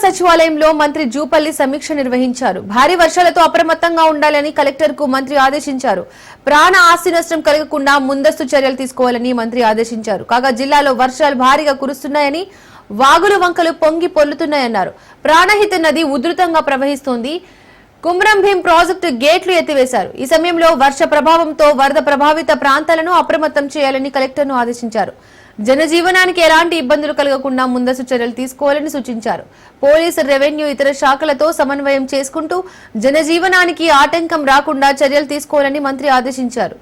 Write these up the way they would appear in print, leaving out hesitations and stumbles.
సచివాలయంలో మంత్రి జూపల్లి సమీక్ష నిర్వహించారు. భారీ వర్షాలతో అప్రమత్తంగా ఉండాలని కలెక్టర్ కు మంత్రి ఆదేశించారు. ప్రాణ ఆస్తి నష్టం కలగకుండా ముందస్తు చర్యలు తీసుకోవాలని మంత్రి ఆదేశించారు. కాగా జిల్లాలో వర్షాలు భారీగా కురుస్తున్నాయని, వాగులు వంకలు పొంగి పొర్లుతున్నాయన్నారు. ప్రాణహిత నది ఉధృతంగా ప్రవహిస్తోంది. కుమ్రం భీం ప్రాజెక్టు గేట్లు ఎత్తివేశారు. ఈ సమయంలో వర్ష ప్రభావంతో వరద ప్రభావిత ప్రాంతాలను అప్రమత్తం చేయాలని కలెక్టర్ను ఆదేశించారు. జనజీవనానికి ఎలాంటి ఇబ్బందులు కలగకుండా ముందస్తు చర్యలు తీసుకోవాలని సూచించారు. పోలీసు, రెవెన్యూ, ఇతర శాఖలతో సమన్వయం చేసుకుంటూ జనజీవనానికి ఆటంకం రాకుండా చర్యలు తీసుకోవాలని మంత్రి ఆదేశించారు.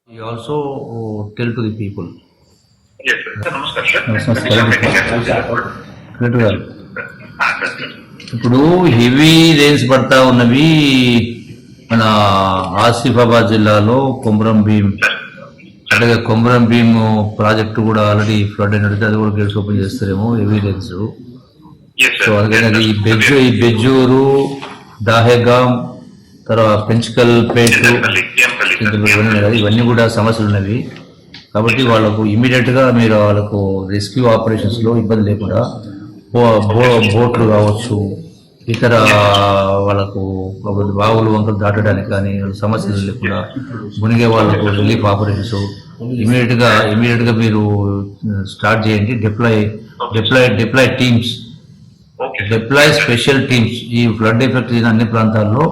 You also tell to the people. Yes, sir. Namaskar. ఇప్పుడు హెవీ రేన్స్ పడతా ఉన్నవి మన ఆసిఫాబాద్ జిల్లాలో కొమరం భీం, అలాగే కొమరం భీం ప్రాజెక్టు కూడా ఆల్రెడీ ఫ్లడ్ అయినట్టు, అది కూడా గేట్స్ ఓపెన్ చేస్తారేమో హెవీ రేన్స్. సో అందుకని ఈ బెజ్జూరు, దాహేగాం, తర్వాత పెంచుకల్ పేటు, ఇవన్నీ కూడా సమస్యలు ఉన్నవి. కాబట్టి వాళ్ళకు ఇమీడియట్ గా మీరు వాళ్ళకు రెస్క్యూ ఆపరేషన్స్ లో ఇబ్బంది లేకుండా బోట్లు కావచ్చు, ఇతర వాళ్ళకు బావులు వంకలు దాటడానికి కానీ సమస్యలు లేకుండా మునిగే వాళ్ళకు రిలీఫ్ ఆపరేషన్స్ ఇమీడియట్ గా మీరు స్టార్ట్ చేయండి. Deploy teams, deploy special teams ఈ ఫ్లడ్ ఎఫెక్ట్ అయిన అన్ని ప్రాంతాల్లో